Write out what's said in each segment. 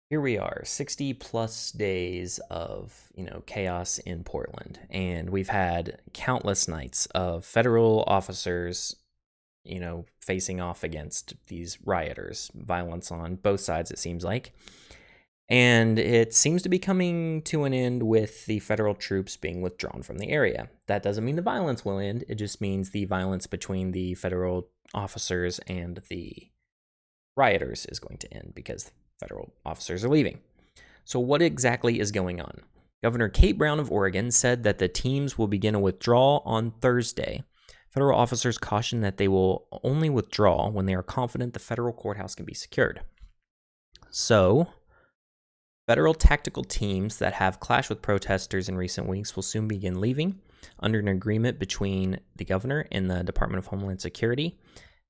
Here we are, 60 plus days of, chaos in Portland, and we've had countless nights of federal officers, facing off against these rioters, violence on both sides, it seems like. And it seems to be coming to an end with the federal troops being withdrawn from the area. That doesn't mean the violence will end. It just means the violence between the federal officers and the rioters is going to end because federal officers are leaving. So what exactly is going on? Governor Kate Brown of Oregon said that the teams will begin a withdrawal on Thursday. Federal officers caution that they will only withdraw when they are confident the federal courthouse can be secured. So, federal tactical teams that have clashed with protesters in recent weeks will soon begin leaving under an agreement between the governor and the Department of Homeland Security.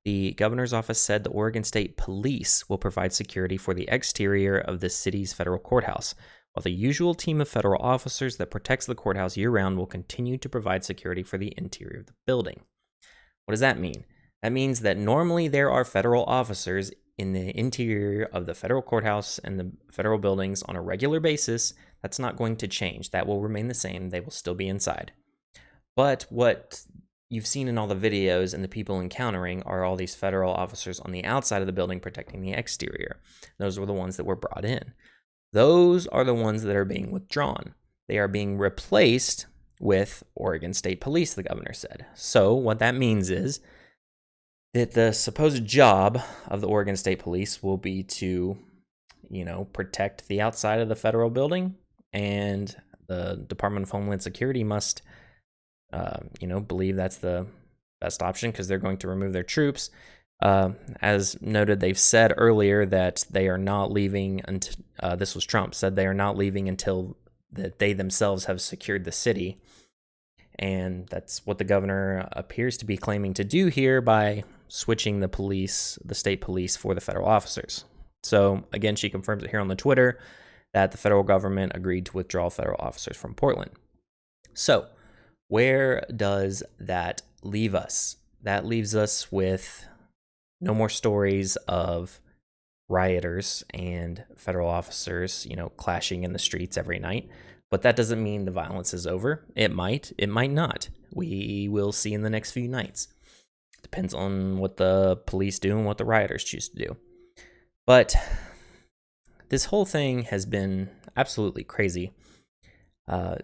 The governor's office said the Oregon State Police will provide security for the exterior of the city's federal courthouse, while the usual team of federal officers that protects the courthouse year-round will continue to provide security for the interior of the building. What does that mean? That means that normally there are federal officers in the interior of the federal courthouse and the federal buildings on a regular basis. That's not going to change. That will remain the same. They will still be inside. But what you've seen in all the videos and the people encountering are all these federal officers on the outside of the building protecting the exterior. Those were the ones that were brought in. Those are the ones that are being withdrawn. They are being replaced with Oregon State Police, the governor said. So what that means is that the supposed job of the Oregon State Police will be to, protect the outside of the federal building, and the Department of Homeland Security must believe that's the best option because they're going to remove their troops. As noted, they've said earlier that they are not leaving until, this was Trump, said they are not leaving until that they themselves have secured the city. And that's what the governor appears to be claiming to do here by switching the state police for the federal officers. So again, she confirms it here on the Twitter that the federal government agreed to withdraw federal officers from Portland. So where does that leave us? That leaves us with no more stories of rioters and federal officers, clashing in the streets every night. But that doesn't mean the violence is over. It might not. We will see in the next few nights. Depends on what the police do and what the rioters choose to do. But this whole thing has been absolutely crazy.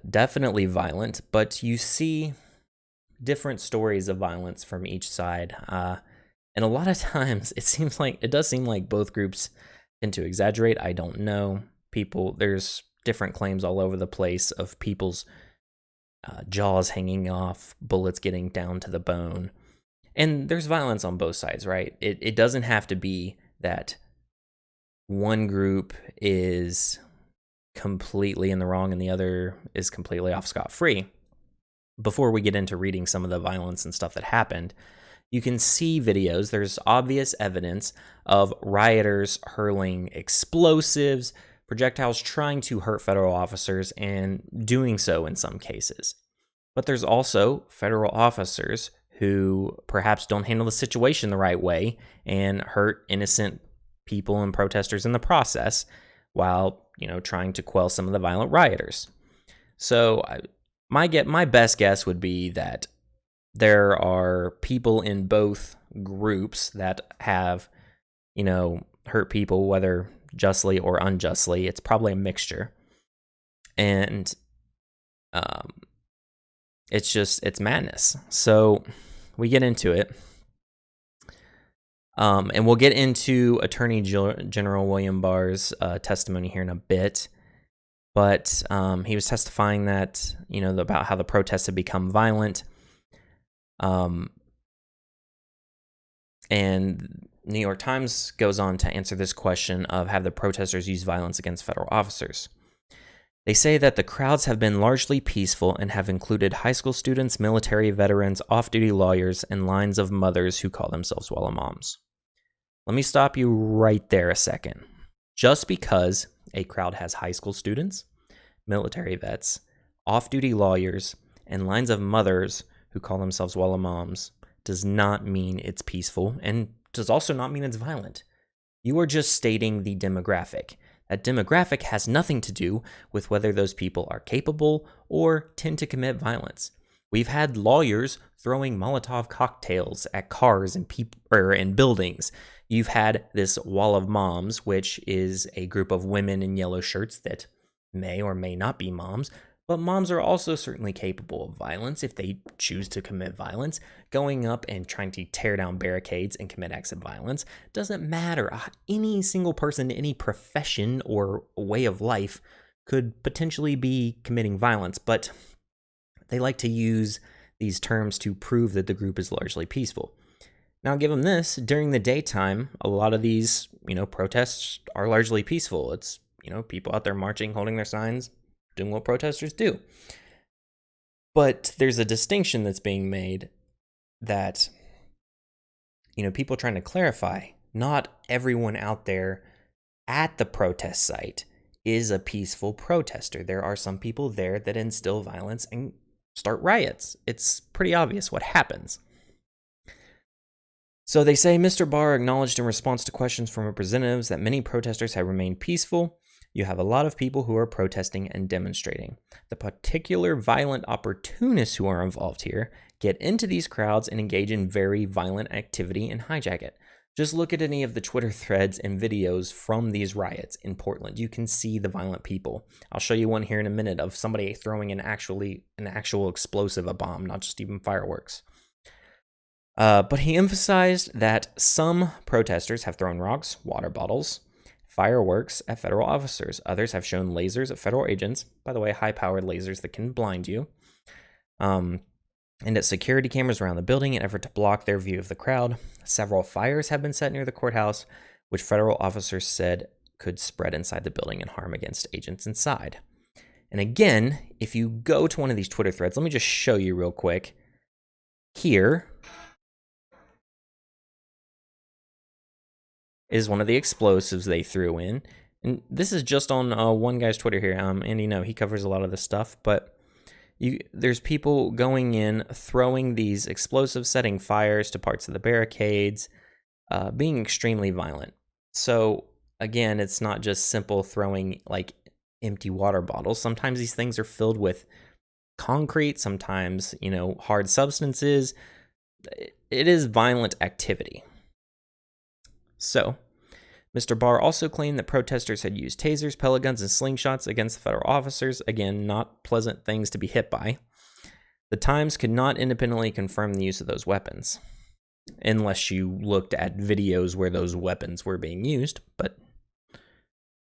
Definitely violent, but you see different stories of violence from each side. And a lot of times it does seem like both groups tend to exaggerate. I don't know. There's different claims all over the place of people's jaws hanging off, bullets getting down to the bone. And there's violence on both sides, right? It doesn't have to be that one group is completely in the wrong and the other is completely off scot-free. Before we get into reading some of the violence and stuff that happened, you can see videos. There's obvious evidence of rioters hurling explosives, projectiles trying to hurt federal officers, and doing so in some cases. But there's also federal officers who perhaps don't handle the situation the right way and hurt innocent people and protesters in the process while, trying to quell some of the violent rioters. So my best guess would be that there are people in both groups that have, hurt people, whether justly or unjustly. It's probably a mixture. And it's madness. So we get into it. And we'll get into Attorney General William Barr's testimony here in a bit. But he was testifying that, about how the protests had become violent. And New York Times goes on to answer this question of have the protesters used violence against federal officers. They say that the crowds have been largely peaceful and have included high school students, military veterans, off-duty lawyers, and lines of mothers who call themselves Walla moms. Let me stop you right there a second. Just because a crowd has high school students, military vets, off-duty lawyers, and lines of mothers who call themselves Walla moms does not mean it's peaceful and does also not mean it's violent. You are just stating the demographic. That demographic has nothing to do with whether those people are capable or tend to commit violence. We've had lawyers throwing Molotov cocktails at cars and buildings. You've had this wall of moms, which is a group of women in yellow shirts that may or may not be moms, but moms are also certainly capable of violence if they choose to commit violence. Going up and trying to tear down barricades and commit acts of violence doesn't matter. Any single person, any profession or way of life could potentially be committing violence, but they like to use these terms to prove that the group is largely peaceful. Now, give them this, during the daytime, a lot of these, protests are largely peaceful. It's, people out there marching, holding their signs, doing what protesters do. But there's a distinction that's being made that, people trying to clarify, not everyone out there at the protest site is a peaceful protester. There are some people there that instill violence and start riots. It's pretty obvious what happens. So they say Mr. Barr acknowledged in response to questions from representatives that many protesters have remained peaceful. You have a lot of people who are protesting and demonstrating. The particular violent opportunists who are involved here get into these crowds and engage in very violent activity and hijack it. Just look at any of the Twitter threads and videos from these riots in Portland. You can see the violent people. I'll show you one here in a minute of somebody throwing an actual explosive, a bomb, not just even fireworks. But he emphasized that some protesters have thrown rocks, water bottles, fireworks at federal officers. Others have shown lasers at federal agents. By the way, high-powered lasers that can blind you. And at security cameras around the building in an effort to block their view of the crowd. Several fires have been set near the courthouse, which federal officers said could spread inside the building and harm against agents inside. And again, if you go to one of these Twitter threads, let me just show you real quick. Here is one of the explosives they threw in. And this is just on one guy's Twitter here. And he covers a lot of this stuff, but there's people going in, throwing these explosives, setting fires to parts of the barricades, being extremely violent. So again, it's not just simple throwing like empty water bottles. Sometimes these things are filled with concrete, sometimes, hard substances. It is violent activity. So, Mr. Barr also claimed that protesters had used tasers, pellet guns, and slingshots against the federal officers. Again, not pleasant things to be hit by. The Times could not independently confirm the use of those weapons, unless you looked at videos where those weapons were being used. But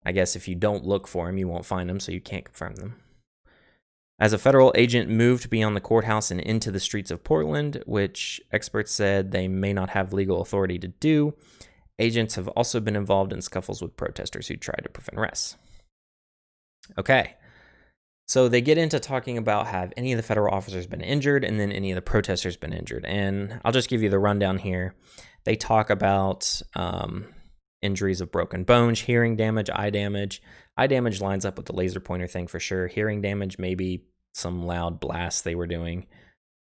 I guess if you don't look for them, you won't find them, so you can't confirm them. As a federal agent moved beyond the courthouse and into the streets of Portland, which experts said they may not have legal authority to do, agents have also been involved in scuffles with protesters who tried to prevent arrests. Okay, so they get into talking about have any of the federal officers been injured and then any of the protesters been injured. And I'll just give you the rundown here. They talk about injuries of broken bones, hearing damage, eye damage. Eye damage lines up with the laser pointer thing for sure. Hearing damage, maybe some loud blasts they were doing.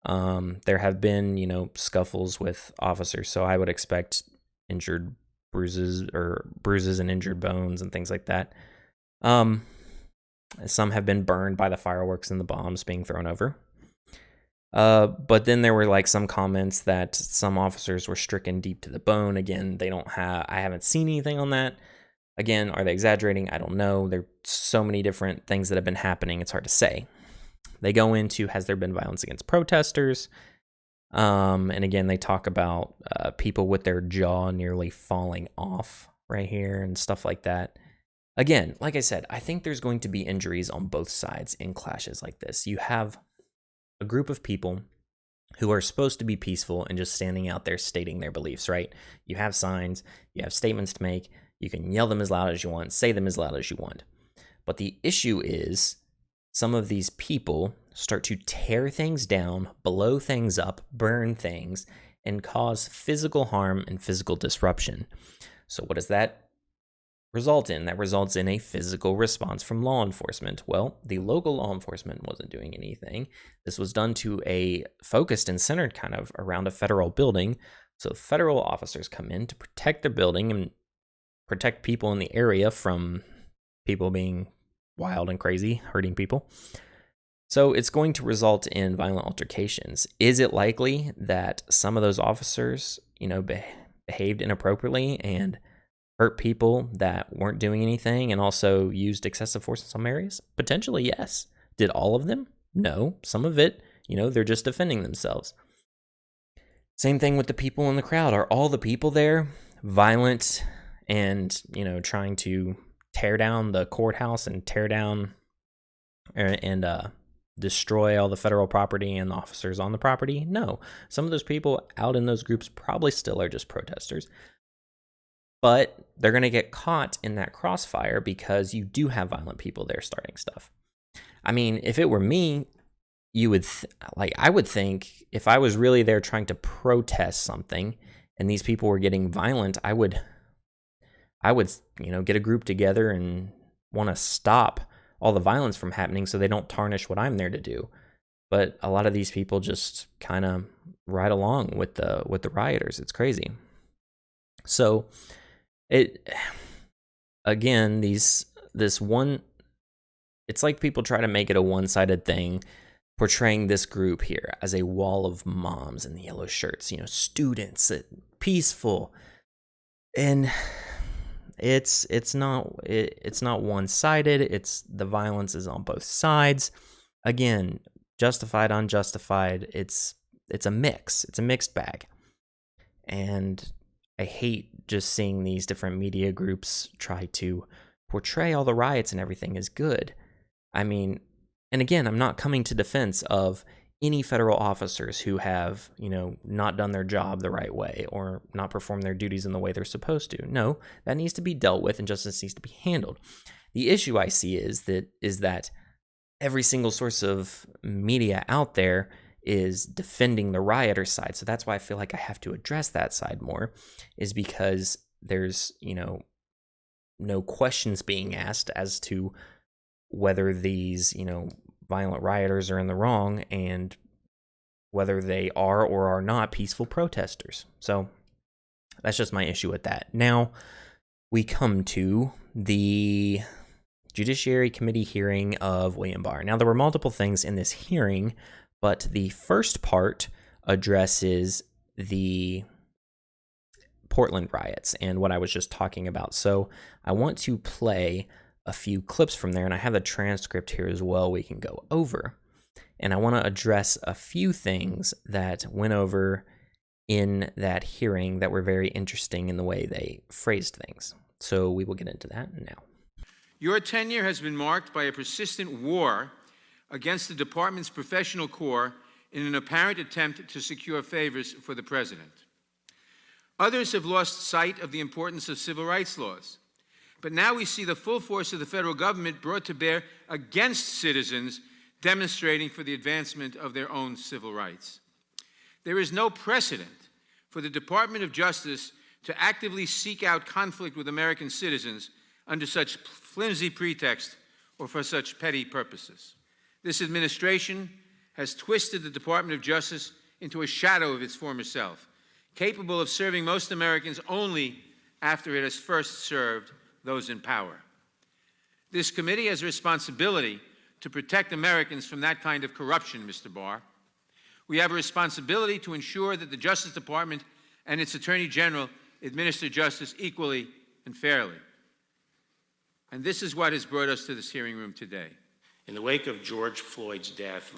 There have been, scuffles with officers, so I would expect injured bruises and injured bones and things like that. Some have been burned by the fireworks and the bombs being thrown over. But then there were like some comments that some officers were stricken deep to the bone. Again, I haven't seen anything on that. Again, are they exaggerating? I don't know. There are so many different things that have been happening. It's hard to say. They go into, has there been violence against protesters? And again, they talk about people with their jaw nearly falling off right here and stuff like that. Again, like I said, I think there's going to be injuries on both sides in clashes like this. You have a group of people who are supposed to be peaceful and just standing out there stating their beliefs, right? You have signs, you have statements to make, you can yell them as loud as you want, say them as loud as you want. But the issue is some of these people start to tear things down, blow things up, burn things, and cause physical harm and physical disruption. So what does that result in? That results in a physical response from law enforcement. Well, the local law enforcement wasn't doing anything. This was done to a focused and centered kind of around a federal building. So federal officers come in to protect the building and protect people in the area from people being wild and crazy, hurting people. So it's going to result in violent altercations. Is it likely that some of those officers, behaved inappropriately and hurt people that weren't doing anything and also used excessive force in some areas? Potentially, yes. Did all of them? No. Some of it, they're just defending themselves. Same thing with the people in the crowd. Are all the people there violent and, trying to tear down the courthouse and tear down and destroy all the federal property and the officers on the property? No. Some of those people out in those groups probably still are just protesters. But they're going to get caught in that crossfire because you do have violent people there starting stuff. I mean, if it were me, I would think if I was really there trying to protest something and these people were getting violent, I would get a group together and want to stop all the violence from happening so they don't tarnish what I'm there to do. But a lot of these people just kind of ride along with the rioters. It's crazy. So it's like people try to make it a one-sided thing, portraying this group here as a wall of moms in the yellow shirts, students, peaceful. And it's not one-sided. It's the violence is on both sides. Again, justified, unjustified. It's a mix. It's a mixed bag. And I hate just seeing these different media groups try to portray all the riots and everything as good. I mean, and again, I'm not coming to defense of any federal officers who have, not done their job the right way or not performed their duties in the way they're supposed to. No, that needs to be dealt with and justice needs to be handled. The issue I see is that every single source of media out there is defending the rioter side. So that's why I feel like I have to address that side more, is because there's, no questions being asked as to whether these, violent rioters are in the wrong and whether they are or are not peaceful protesters. So that's just my issue with that. Now we come to the Judiciary Committee hearing of William Barr. Now there were multiple things in this hearing, but the first part addresses the Portland riots and what I was just talking about. So I want to play a few clips from there, and I have the transcript here as well we can go over. And I want to address a few things that went over in that hearing that were very interesting in the way they phrased things. So we will get into that now. Your tenure has been marked by a persistent war against the department's professional corps in an apparent attempt to secure favors for the president. Others have lost sight of the importance of civil rights laws. But now we see the full force of the federal government brought to bear against citizens demonstrating for the advancement of their own civil rights. There is no precedent for the Department of Justice to actively seek out conflict with American citizens under such flimsy pretext or for such petty purposes. This administration has twisted the Department of Justice into a shadow of its former self, capable of serving most Americans only after it has first served those in power. This committee has a responsibility to protect Americans from that kind of corruption, Mr. Barr. We have a responsibility to ensure that the Justice Department and its Attorney General administer justice equally and fairly. And this is what has brought us to this hearing room today. In the wake of George Floyd's death,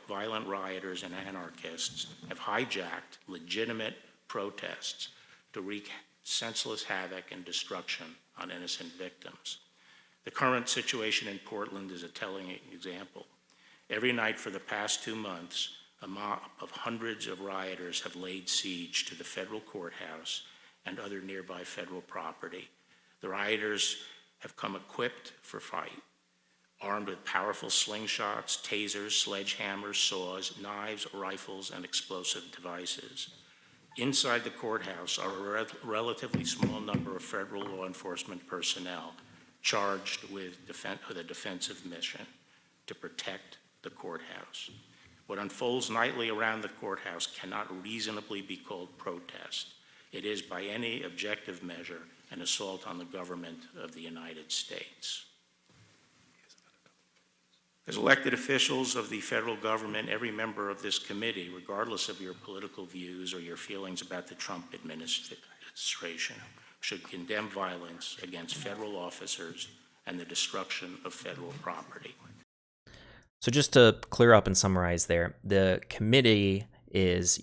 violent rioters and anarchists have hijacked legitimate protests to wreak senseless havoc and destruction on innocent victims. The current situation in Portland is a telling example. Every night for the past 2 months, a mob of hundreds of rioters have laid siege to the federal courthouse and other nearby federal property. The rioters have come equipped for fight, armed with powerful slingshots, tasers, sledgehammers, saws, knives, rifles, and explosive devices. Inside the courthouse are a relatively small number of federal law enforcement personnel charged with a defensive mission to protect the courthouse. What unfolds nightly around the courthouse cannot reasonably be called protest. It is, by any objective measure, an assault on the government of the United States. As elected officials of the federal government, every member of this committee, regardless of your political views or your feelings about the Trump administration, should condemn violence against federal officers and the destruction of federal property. So just to clear up and summarize there, the committee is,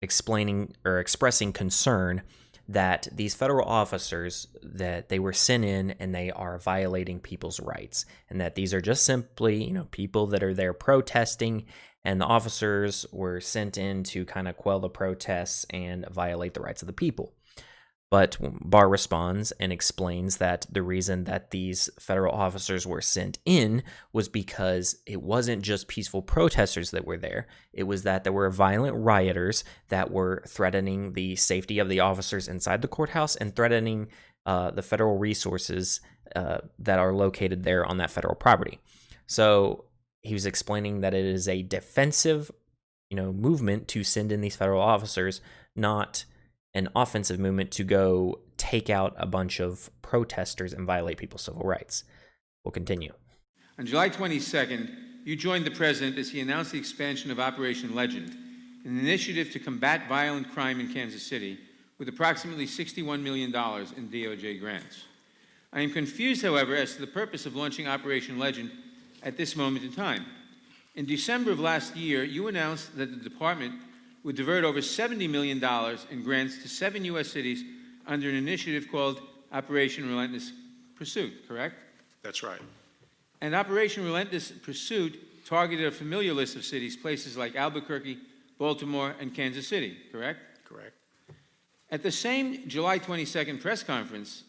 explaining or expressing concern that these federal officers, that they were sent in and they are violating people's rights, and that these are just simply, people that are there protesting, and the officers were sent in to kind of quell the protests and violate the rights of the people. But Barr responds and explains that the reason that these federal officers were sent in was because it wasn't just peaceful protesters that were there. It was that there were violent rioters that were threatening the safety of the officers inside the courthouse and threatening the federal resources that are located there on that federal property. So he was explaining that it is a defensive, movement to send in these federal officers, not an offensive movement to go take out a bunch of protesters and violate people's civil rights. We'll continue. On July 22nd, you joined the president as he announced the expansion of Operation Legend, an initiative to combat violent crime in Kansas City with approximately $61 million in DOJ grants. I am confused, however, as to the purpose of launching Operation Legend at this moment in time. In December of last year, you announced that the department would divert over $70 million in grants to 7 U.S. cities under an initiative called Operation Relentless Pursuit, correct? That's right. And Operation Relentless Pursuit targeted a familiar list of cities, places like Albuquerque, Baltimore, and Kansas City, correct? Correct. At the same July 22nd press conference,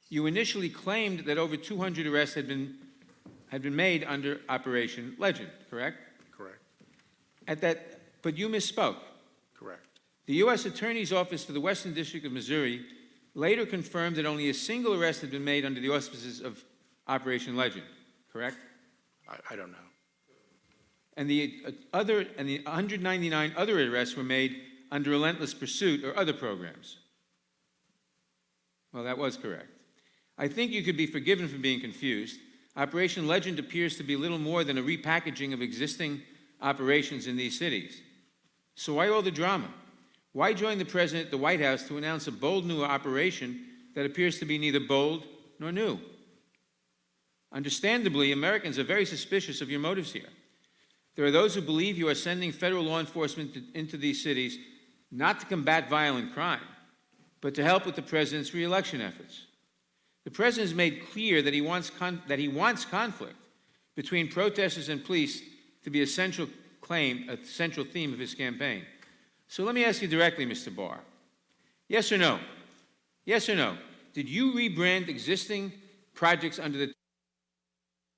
you initially claimed that over 200 arrests had been made under Operation Legend, correct? Correct. But you misspoke. Correct. The U.S. Attorney's Office for the Western District of Missouri later confirmed that only a single arrest had been made under the auspices of Operation Legend, correct? I don't know. And the 199 other arrests were made under Relentless Pursuit or other programs. Well, that was correct. I think you could be forgiven for being confused. Operation Legend appears to be little more than a repackaging of existing operations in these cities. So why all the drama? Why join the president at the White House to announce a bold new operation that appears to be neither bold nor new? Understandably, Americans are very suspicious of your motives here. There are those who believe you are sending federal law enforcement into these cities not to combat violent crime, but to help with the president's re-election efforts. The president has made clear that he wants conflict between protesters and police to be a central theme of his campaign. So let me ask you directly, Mr. Barr. Yes or no? Yes or no? Did you rebrand existing projects under the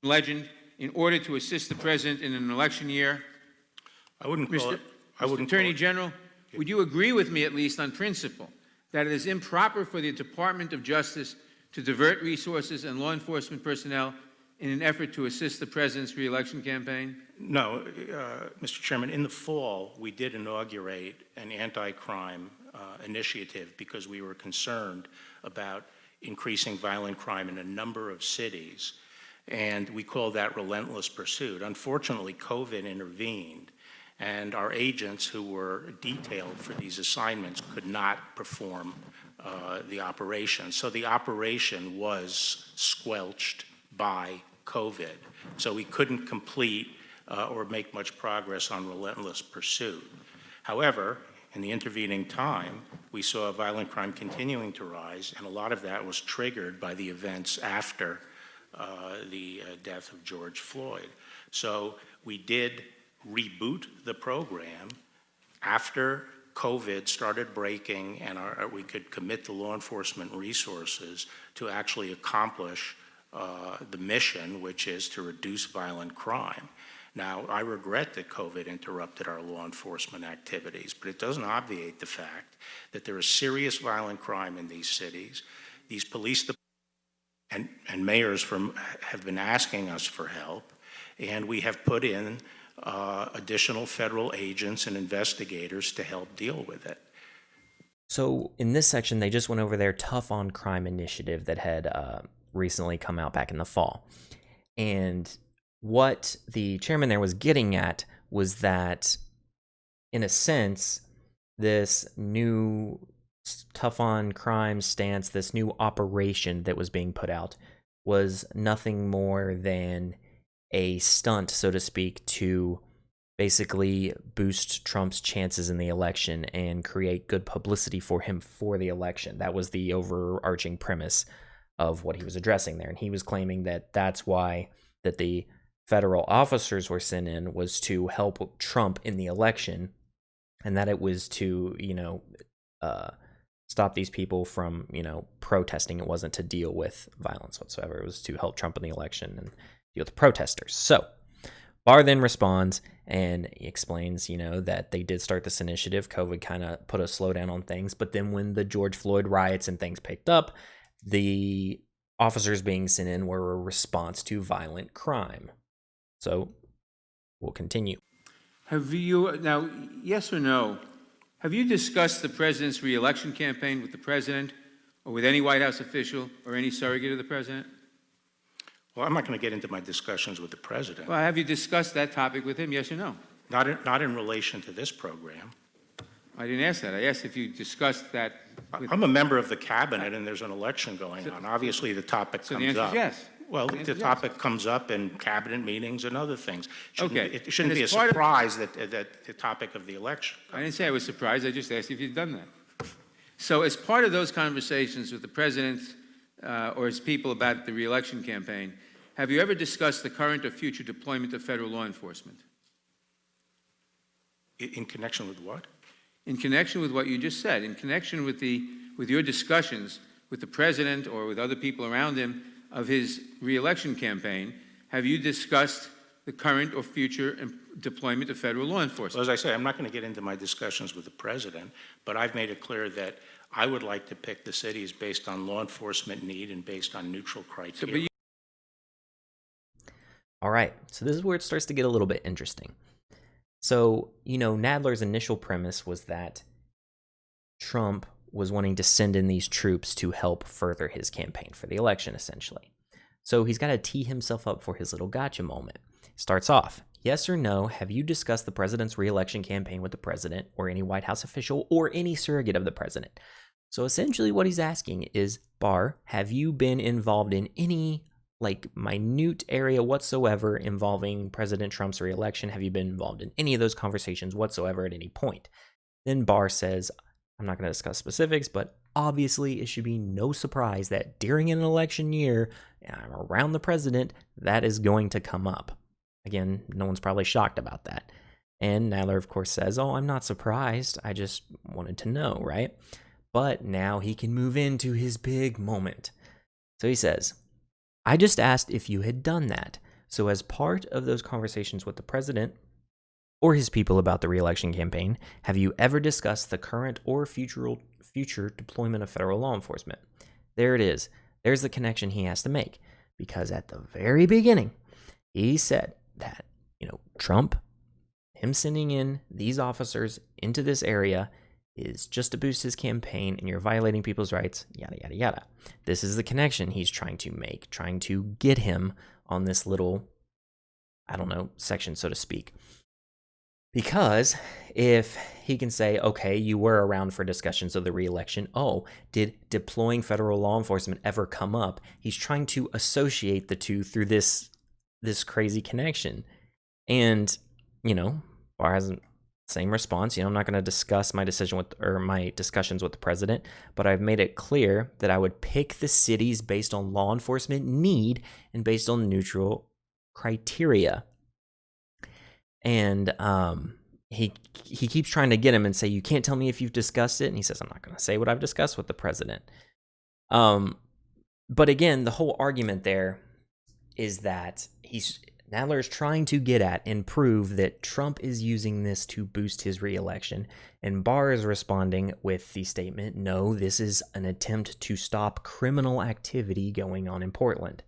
Legend in order to assist the president in an election year? I wouldn't call it. Mr. Attorney General, would you agree with me, at least on principle, that it is improper for the Department of Justice to divert resources and law enforcement personnel in an effort to assist the president's re-election campaign? No, Mr. Chairman, in the fall, we did inaugurate an anti-crime initiative because we were concerned about increasing violent crime in a number of cities, and we called that Relentless Pursuit. Unfortunately, COVID intervened, and our agents who were detailed for these assignments could not perform the operation. So the operation was squelched by COVID. So we couldn't complete or make much progress on Relentless Pursuit. However, in the intervening time, we saw violent crime continuing to rise, and a lot of that was triggered by the events after the death of George Floyd. So we did reboot the program after COVID started breaking and we could commit the law enforcement resources to actually accomplish the mission, which is to reduce violent crime. Now, I regret that COVID interrupted our law enforcement activities, but it doesn't obviate the fact that there is serious violent crime in these cities. These police and mayors have been asking us for help, and we have put in additional federal agents and investigators to help deal with it. So in this section, they just went over their Tough on Crime initiative that had recently come out back in the fall. And what the chairman there was getting at was that, in a sense, this new tough on crime stance, this new operation that was being put out, was nothing more than a stunt, so to speak, to basically boost Trump's chances in the election and create good publicity for him for the election. That was the overarching premise of what he was addressing there. And he was claiming that that's why that the federal officers were sent in, was to help Trump in the election, and that it was to, stop these people from, protesting. It wasn't to deal with violence whatsoever. It was to help Trump in the election and deal with the protesters. So Barr then responds and he explains, that they did start this initiative. COVID kind of put a slowdown on things. But then when the George Floyd riots and things picked up, the officers being sent in were a response to violent crime. So we'll continue. Have you, now, yes or no, have you discussed the president's re-election campaign with the president or with any White House official or any surrogate of the president? Well, I'm not going to get into my discussions with the president. Well, have you discussed that topic with him, yes or no? Not in relation to this program. I didn't ask that. I asked if you discussed that with... I'm a member of the cabinet, and there's an election going on. Obviously, the topic So comes the answer up. is yes. Well, The answer the is topic comes up in cabinet meetings and other things. Okay. It shouldn't And be a as part of- surprise that the topic of the election. I didn't say I was surprised. I just asked if you'd done that. So as part of those conversations with the president or his people about the re-election campaign, have you ever discussed the current or future deployment of federal law enforcement? In connection with what? In connection with what you just said, in connection with your discussions with the president or with other people around him of his re-election campaign, have you discussed the current or future deployment of federal law enforcement? Well, as I say, I'm not going to get into my discussions with the president, but I've made it clear that I would like to pick the cities based on law enforcement need and based on neutral criteria. All right, so this is where it starts to get a little bit interesting. So, Nadler's initial premise was that Trump was wanting to send in these troops to help further his campaign for the election, essentially. So he's got to tee himself up for his little gotcha moment. Starts off, yes or no, have you discussed the president's re-election campaign with the president or any White House official or any surrogate of the president? So essentially what he's asking is, Barr, have you been involved in any minute area whatsoever involving President Trump's re-election? Have you been involved in any of those conversations whatsoever at any point? Then Barr says, I'm not going to discuss specifics, but obviously it should be no surprise that during an election year, around the president, that is going to come up. Again, no one's probably shocked about that. And Nadler, of course, says, oh, I'm not surprised. I just wanted to know, right? But now he can move into his big moment. So he says, I just asked if you had done that. So as part of those conversations with the president or his people about the re-election campaign, have you ever discussed the current or future deployment of federal law enforcement? There it is. There's the connection he has to make. Because at the very beginning, he said that, Trump, him sending in these officers into this area is just to boost his campaign and you're violating people's rights, yada, yada, yada. This is the connection he's trying to make, trying to get him on this little, section, so to speak. Because if he can say, okay, you were around for discussions of the re-election, oh, did deploying federal law enforcement ever come up? He's trying to associate the two through this crazy connection. And, Barr has the same response. I'm not going to discuss my discussions with the president, but I've made it clear that I would pick the cities based on law enforcement need and based on neutral criteria. And he keeps trying to get him and say, you can't tell me if you've discussed it. And he says, I'm not going to say what I've discussed with the president. But again, the whole argument there is that Nadler is trying to get at and prove that Trump is using this to boost his re-election. And Barr is responding with the statement, no, this is an attempt to stop criminal activity going on in Portland.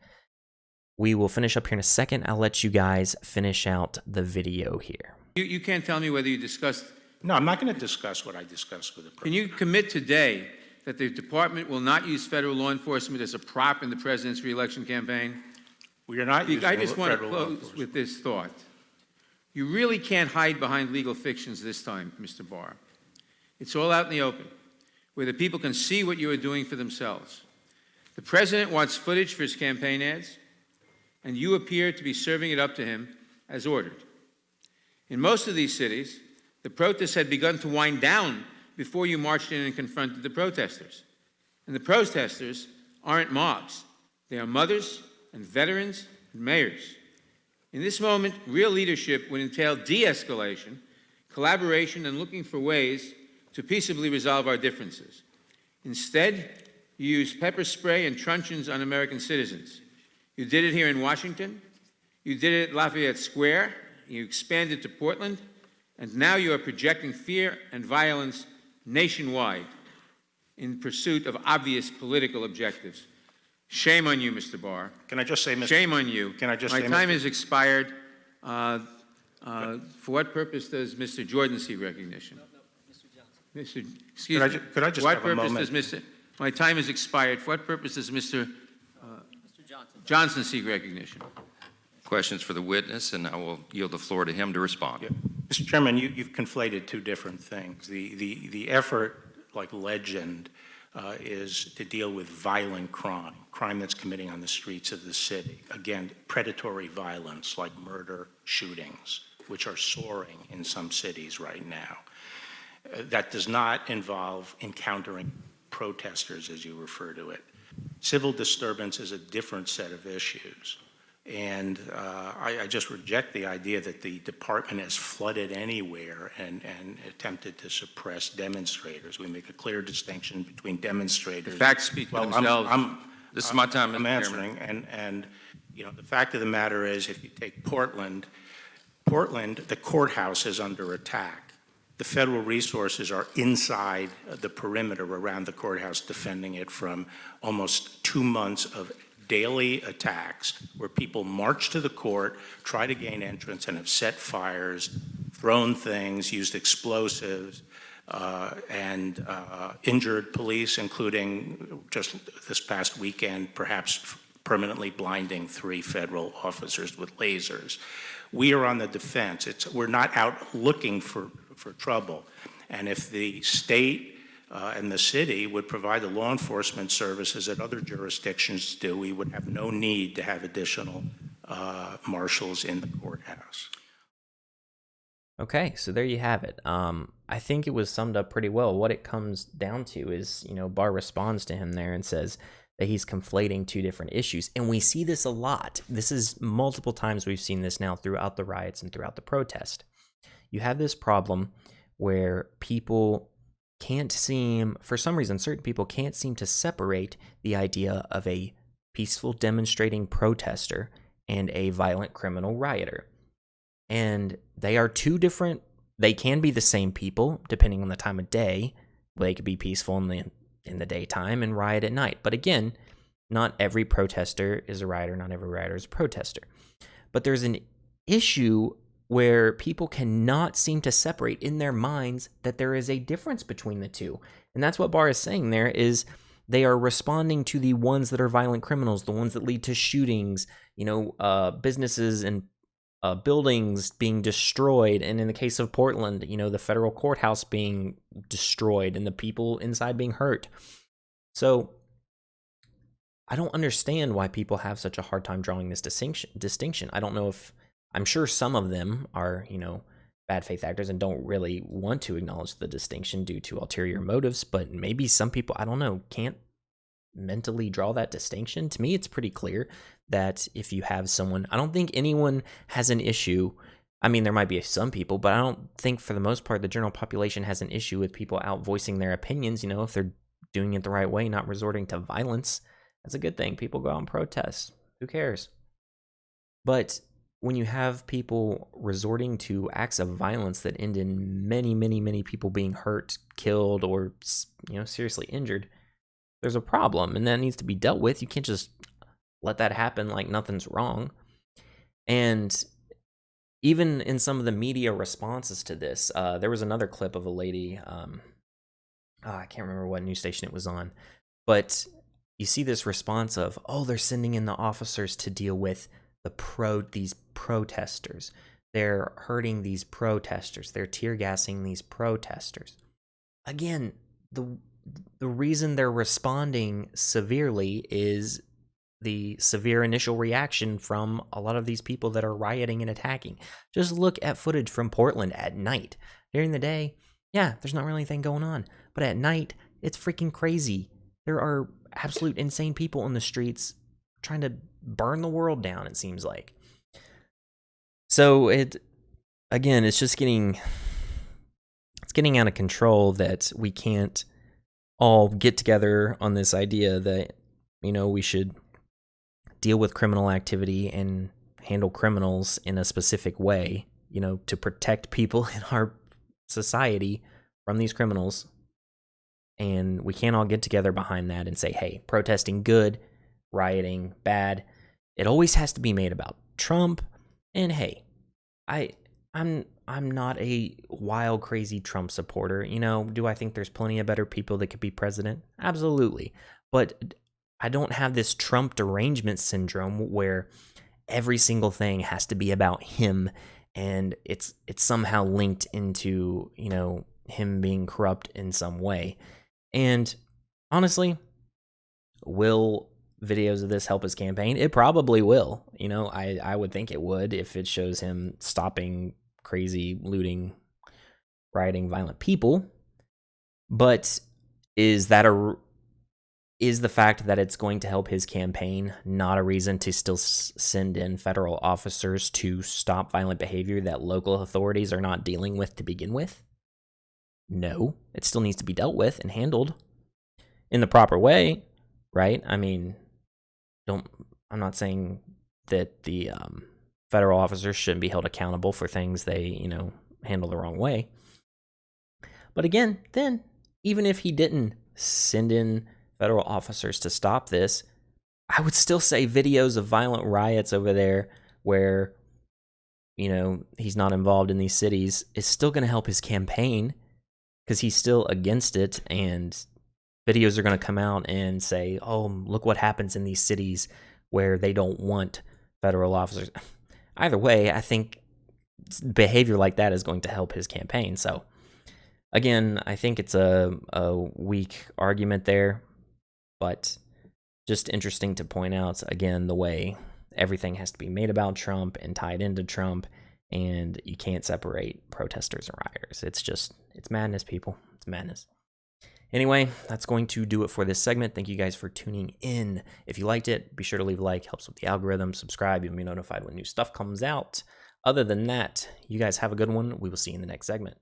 We will finish up here in a second. I'll let you guys finish out the video here. You can't tell me whether you discussed... No, I'm not going to discuss what I discussed with the president. Can you commit today that the department will not use federal law enforcement as a prop in the president's re-election campaign? We are not using I just want to federal law close enforcement. with this thought. You really can't hide behind legal fictions this time, Mr. Barr. It's all out in the open, where the people can see what you are doing for themselves. The president wants footage for his campaign ads, and you appear to be serving it up to him as ordered. In most of these cities, the protests had begun to wind down before you marched in and confronted the protesters. And the protesters aren't mobs. They are mothers and veterans and mayors. In this moment, real leadership would entail de-escalation, collaboration, and looking for ways to peaceably resolve our differences. Instead, you use pepper spray and truncheons on American citizens. You did it here in Washington. You did it at Lafayette Square. You expanded to Portland. And now you are projecting fear and violence nationwide in pursuit of obvious political objectives. Shame on you, Mr. Barr. Can I just say, Mr. Shame on you. Can I just My say, time Mr. has expired. For what purpose does Mr. Jordan seek recognition? Mr. Excuse me. Could I just what have a purpose moment? does Mr. My time has expired. For what purpose does Mr. Johnson seek recognition? Questions for the witness, and I will yield the floor to him to respond. Yeah. Mr. Chairman, you've conflated two different things. The effort, like legend, is to deal with violent crime that's committing on the streets of the city. Again, predatory violence like murder, shootings, which are soaring in some cities right now. That does not involve encountering protesters, as you refer to it. Civil disturbance is a different set of issues. And I just reject the idea that the department has flooded anywhere and attempted to suppress demonstrators. We make a clear distinction between demonstrators. The facts speak for themselves. This is my time, I'm Mr. Chairman. answering, and you know, the fact of the matter is, if you take Portland, the courthouse is under attack. The federal resources are inside the perimeter around the courthouse, defending it from almost 2 months of daily attacks where people march to the court, try to gain entrance, and have set fires, thrown things, used explosives, and injured police, including just this past weekend, perhaps permanently blinding 3 federal officers with lasers. We are on the defense. We're not out looking for trouble. And if the state and the city would provide the law enforcement services that other jurisdictions do, we would have no need to have additional marshals in the courthouse. Okay, so there you have it. I think it was summed up pretty well. What it comes down to is, Barr responds to him there and says that he's conflating two different issues. And we see this a lot. This is multiple times we've seen this now throughout the riots and throughout the protest. You have this problem where people can't seem, for some reason, certain people can't seem to separate the idea of a peaceful demonstrating protester and a violent criminal rioter. And they are two different, they can be the same people depending on the time of day. They could be peaceful in the daytime and riot at night. But again, not every protester is a rioter, not every rioter is a protester. But there's an issue where people cannot seem to separate in their minds that there is a difference between the two. And that's what Barr is saying there, is they are responding to the ones that are violent criminals, the ones that lead to shootings, businesses and buildings being destroyed. And in the case of Portland, the federal courthouse being destroyed and the people inside being hurt. So I don't understand why people have such a hard time drawing this distinction. I don't know if, I'm sure some of them are, bad faith actors and don't really want to acknowledge the distinction due to ulterior motives, but maybe some people, I don't know, can't mentally draw that distinction. To me, it's pretty clear that if you have someone, I don't think anyone has an issue. I mean, there might be some people, but I don't think for the most part the general population has an issue with people out voicing their opinions. If they're doing it the right way, not resorting to violence, that's a good thing. People go out and protest. Who cares? But when you have people resorting to acts of violence that end in many, many, many people being hurt, killed, or seriously injured, there's a problem, and that needs to be dealt with. You can't just let that happen like nothing's wrong. And even in some of the media responses to this, there was another clip of a lady, I can't remember what news station it was on, but you see this response of, oh, they're sending in the officers to deal with these protesters. They're hurting these protesters. They're tear gassing these protesters. Again, the reason they're responding severely is the severe initial reaction from a lot of these people that are rioting and attacking. Just look at footage from Portland at night. During the day, yeah, there's not really anything going on. But at night, it's freaking crazy. There are absolute insane people on the streets trying to burn the world down, it seems like. So it's just getting out of control that we can't all get together on this idea that, we should deal with criminal activity and handle criminals in a specific way, to protect people in our society from these criminals. And we can't all get together behind that and say, hey, protesting good, rioting bad. It always has to be made about Trump. And hey, I'm not a wild, crazy Trump supporter. Do I think there's plenty of better people that could be president? Absolutely. But I don't have this Trump derangement syndrome where every single thing has to be about him and it's somehow linked into, him being corrupt in some way. And honestly, will videos of this help his campaign? It probably will. I would think it would if it shows him stopping crazy, looting, rioting, violent people. But is the fact that it's going to help his campaign not a reason to still send in federal officers to stop violent behavior that local authorities are not dealing with to begin with? No, it still needs to be dealt with and handled in the proper way, right? I mean, I'm not saying that the federal officers shouldn't be held accountable for things they, handle the wrong way. But again, then, even if he didn't send in federal officers to stop this, I would still say videos of violent riots over there where, he's not involved in these cities is still going to help his campaign because he's still against it. And videos are going to come out and say, oh, look what happens in these cities where they don't want federal officers. Either way, I think behavior like that is going to help his campaign. So again, I think it's a weak argument there, but just interesting to point out, again, the way everything has to be made about Trump and tied into Trump, and you can't separate protesters and rioters. It's madness, people. It's madness. Anyway, that's going to do it for this segment. Thank you guys for tuning in. If you liked it, be sure to leave a like. Helps with the algorithm. Subscribe. You'll be notified when new stuff comes out. Other than that, you guys have a good one. We will see you in the next segment.